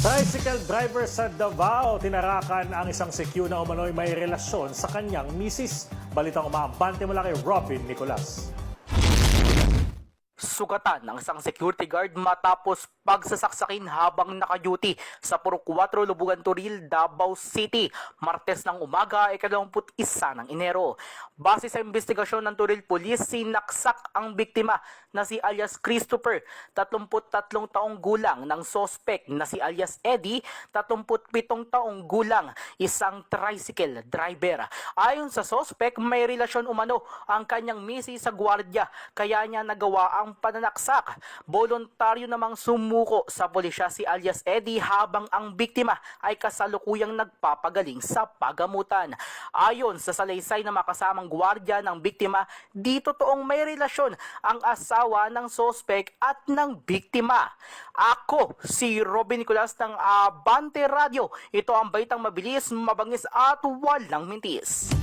Tricycle driver sa Davao, tinarakan ang isang CQ na umano'y may relasyon sa kanyang misis. Balitang umaabante mula kay Robin Nicolas. Sugatan ng isang security guard matapos pagsasaksakin habang naka-duty sa Purok 4, Lubugan, Turil, Davao City, Martes ng umaga, 21 ng Enero. Base sa investigasyon ng Turil Police, sinaksak ang biktima na si alias Christopher, 33 taong gulang, ng sospek na si alias Eddie, 37 taong gulang, isang tricycle driver. Ayon sa sospek, may relasyon umano ang kanyang misis sa gwardiya, kaya niya nagawa ang pananaksak. Voluntaryo namang sumuko sa pulisya si alias Eddie habang ang biktima ay kasalukuyang nagpapagaling sa pagamutan. Ayon sa salaysay na makasamang gwardiya ng biktima, di totoong may relasyon ang asawa ng sospek at ng biktima. Ako si Robin Nicolas ng Abante Radio. Ito ang baitang mabilis, mabangis at walang mintis.